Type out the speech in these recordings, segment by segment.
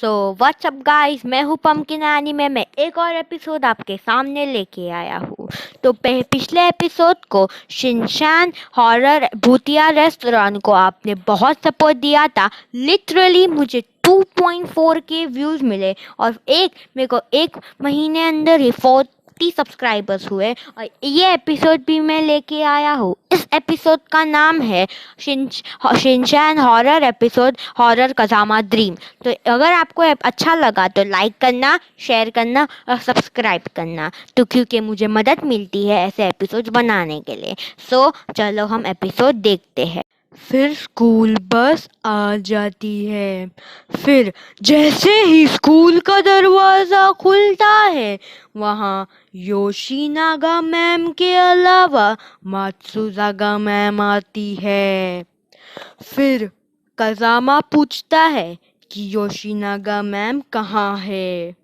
So what's up guys, मैं हूँ pumpkin anime में एक और एपिसोड आपके सामने लेके आया हूँ। तो पिछले एपिसोड को शिनचैन हॉरर भूतिया रेस्टोरेंट को आपने बहुत सपोर्ट दिया था। लिटरली मुझे 2.4 के व्यूज़ मिले और मेरे को एक महीने अंदर ही 40 सब्सक्राइबर्स हुए। और ये एपिसोड भी मैं लेके आया हूँ। इस एपिसोड का नाम है Shinchan horror episode horror Kazama dream. तो अगर आपको अच्छा लगा तो लाइक करना, शेयर करना और सब्सक्राइब करना, तो क्योंकि मुझे मदद मिलती है ऐसे एपिसोड बनाने के लिए। सो चलो हम एपिसोड देखते हैं। फिर स्कूल बस आ जाती है। फिर जैसे ही स्कूल का दरवाज़ा खुलता है, वहाँ योशीनागा मैम के अलावा मात्सुजागा मैम आती है। फिर कज़ामा पूछता है कि योशीनागा मैम कहाँ है।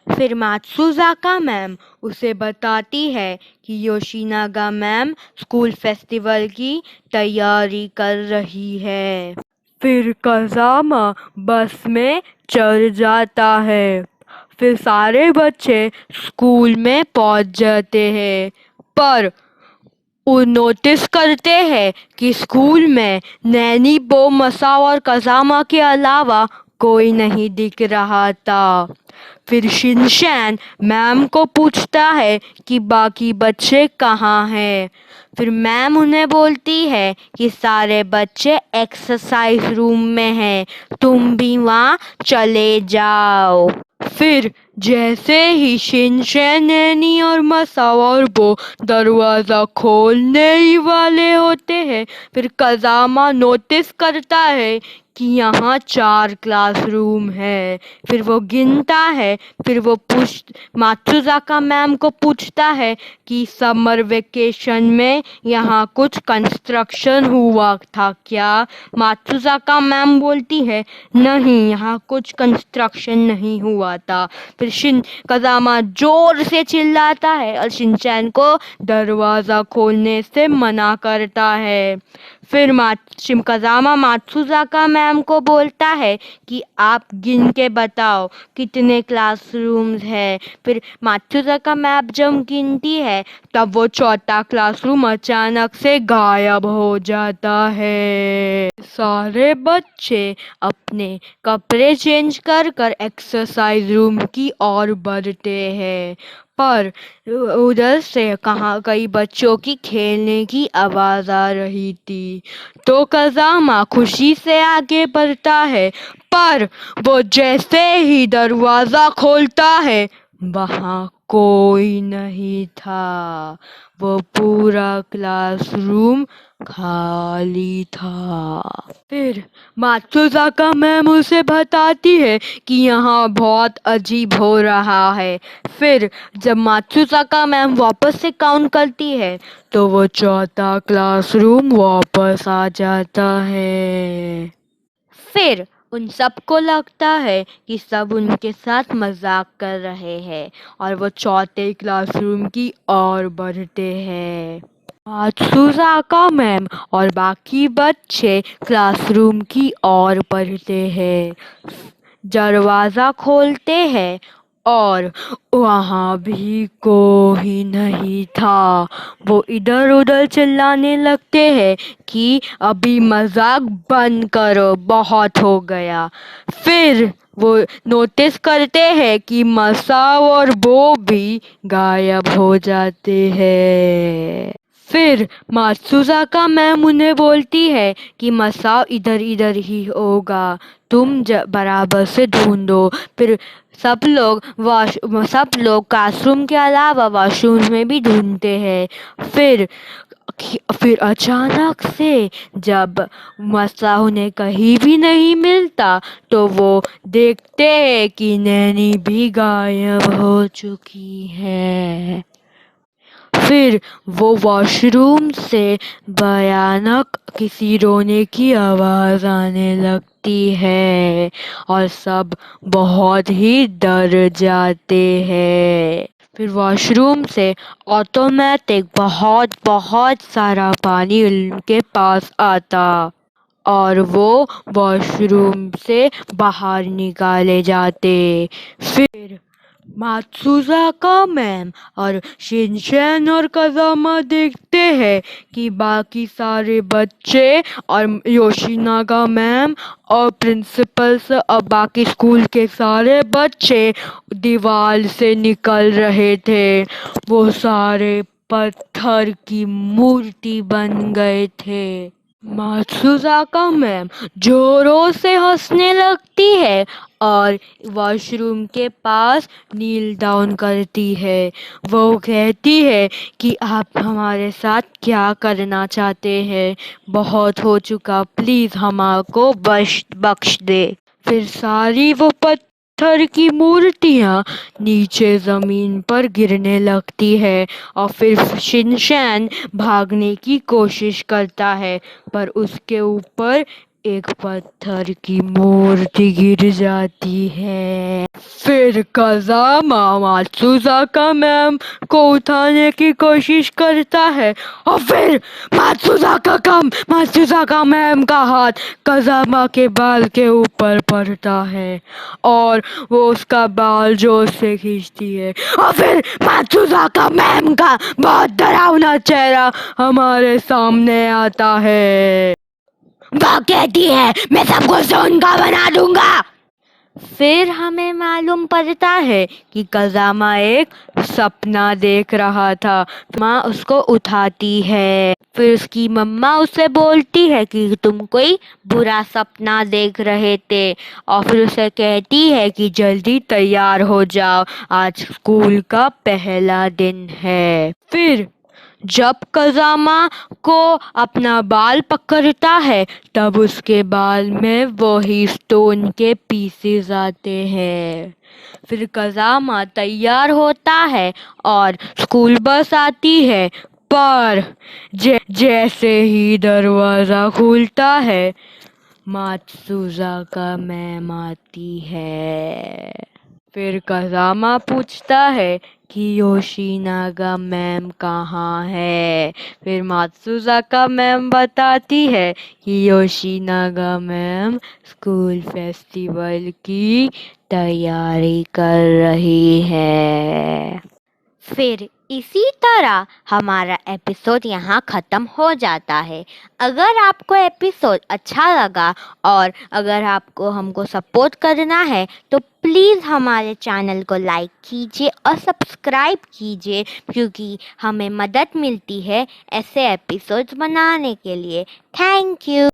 फिर मात्सुजाका मैम उसे बताती है कि योशीनागा मैम स्कूल फेस्टिवल की तैयारी कर रही है। फिर कज़ामा बस में चढ़ जाता है। फिर सारे बच्चे स्कूल में पहुंच जाते हैं, पर वो नोटिस करते हैं कि स्कूल में नैनी बो मसाओ और कज़ामा के अलावा कोई नहीं दिख रहा था। फिर शिनचैन मैम को पूछता है कि बाकी बच्चे कहाँ हैं। फिर मैम उन्हें बोलती है कि सारे बच्चे एक्सरसाइज रूम में हैं, तुम भी वहाँ चले जाओ। फिर जैसे ही शिनचैन, नैनी और मसाओ और वो दरवाज़ा खोलने ही वाले होते हैं, फिर कज़ामा नोटिस करता है कि यहाँ 4 क्लासरूम है। फिर वो गिनता है। फिर वो मात्सुजाका मैम को पूछता है कि समर वेकेशन में यहाँ कुछ कंस्ट्रक्शन हुआ था क्या। मात्सुजाका मैम बोलती है नहीं, यहाँ कुछ कंस्ट्रक्शन नहीं हुआ था। फिर कज़ामा जोर से चिल्लाता है और शिनचैन को दरवाज़ा खोलने से मना करता है। फिर कज़ामा मात्सुजाका मैम को बोलता है कि आप गिन के बताओ कितने क्लासरूम्स हैं। फिर मात्सुजाका मैम जब गिनती है तब वो चौथा क्लासरूम अचानक से गायब हो जाता है। सारे बच्चे अपने कपड़े चेंज कर कर एक्सरसाइज रूम की ओर बढ़ते हैं, पर उधर से कई बच्चों की खेलने की आवाज़ आ रही थी। तो कज़ामा खुशी से आगे बढ़ता है, पर वो जैसे ही दरवाज़ा खोलता है वहाँ कोई नहीं था। वो पूरा क्लासरूम खाली था। फिर मात्सुजाका मैम उसे बताती है कि यहाँ बहुत अजीब हो रहा है। फिर जब मात्सुजाका मैम वापस से काउंट करती है तो वो चौथा क्लासरूम वापस आ जाता है। फिर उन सबको लगता है कि सब उनके साथ मजाक कर रहे हैं और वो चौथे क्लासरूम की ओर बढ़ते हैं। मात्सुजाका मैम और बाकी बच्चे क्लासरूम की ओर बढ़ते हैं। दरवाज़ा खोलते हैं और वहाँ भी कोई नहीं था। वो इधर उधर चिल्लाने लगते हैं कि अभी मजाक बंद करो, बहुत हो गया। फिर वो नोटिस करते हैं कि मसाओ और वो भी गायब हो जाते हैं। फिर मात्सुजाका मैम उन्हें बोलती है कि मसाओ इधर इधर ही होगा, तुम बराबर से ढूंढो। फिर सब लोग क्लासरूम के अलावा वॉशरूम में भी ढूंढते हैं। फिर अचानक से जब मसाओ उन्हें कहीं भी नहीं मिलता तो वो देखते हैं कि नैनी भी गायब हो चुकी है। फिर वो वॉशरूम से भयानक किसी रोने की आवाज़ आने लगती है और सब बहुत ही डर जाते हैं। फिर वॉशरूम से ऑटोमेटिक बहुत बहुत सारा पानी उनके पास आता اور وہ واش روم سے باہر نکالے جاتے۔ پھر ماتسوزاکا میم اور شنچین اور کازاما دیکھتے ہیں کہ باقی سارے بچے اور یوشیناگا میم اور پرنسپل اور باقی اسکول کے سارے بچے دیوار سے نکل رہے تھے۔ وہ سارے پتھر کی مورتی بن گئے تھے۔ ماتسوزاکا میم زوروں سے ہنسنے لگتی ہے اور واش روم کے پاس نیل ڈاؤن کرتی ہے۔ وہ کہتی ہے کہ آپ ہمارے ساتھ کیا کرنا چاہتے ہیں؟ بہت ہو چکا، پلیز ہمارے کو بخش دے۔ پھر ساری وہ پتھر کی مورتیاں نیچے زمین پر گرنے لگتی ہے اور پھر شنچین بھاگنے کی کوشش کرتا ہے پر اس کے اوپر ایک پتھر کی مورتی گر جاتی ہے۔ پھر کازاما ماتسوزاکا میم کو اٹھانے کی کوشش کرتا ہے اور پھر ماتسوزاکا میم کا ہاتھ کازاما کے بال کے اوپر پڑتا ہے اور وہ اس کا بال زور سے کھینچتی ہے اور پھر ماتسوزاکا میم کا بہت ڈراؤنا چہرہ ہمارے سامنے آتا ہے۔ وہ کہتی ہے میں سب کو سون کا بنا دوں گا۔ پھر ہمیں معلوم پڑتا ہے کہ کازاما ایک سپنا دیکھ رہا تھا۔ ماں اس کو اٹھاتی ہے۔ پھر اس کی مما اسے بولتی ہے کہ تم کوئی برا سپنا دیکھ رہے تھے اور پھر اسے کہتی ہے کہ جلدی تیار ہو جاؤ، آج اسکول کا پہلا دن ہے۔ پھر جب کازاما کو اپنا بال پکڑتا ہے تب اس کے بال میں وہی اسٹون کے پیسز آتے ہیں۔ پھر کازاما تیار ہوتا ہے اور اسکول بس آتی ہے پر جیسے ہی دروازہ کھلتا ہے ماتسوزاکا میم آتی ہے۔ پھر کازاما پوچھتا ہے کہ یوشیناگا میم کہاں ہے؟ پھر ماتسوزاکا میم بتاتی ہے کہ یوشیناگا میم اسکول فیسٹیول کی تیاری کر رہی ہے۔ پھر اسی طرح ہمارا ایپیسوڈ یہاں ختم ہو جاتا ہے۔ اگر آپ کو ایپیسوڈ اچھا لگا اور اگر آپ کو ہم کو سپورٹ کرنا ہے تو پلیز ہمارے چینل کو لائک کیجیے اور سبسکرائب کیجیے کیونکہ ہمیں مدد ملتی ہے ایسے ایپیسوڈ بنانے کے لیے۔ Thank you.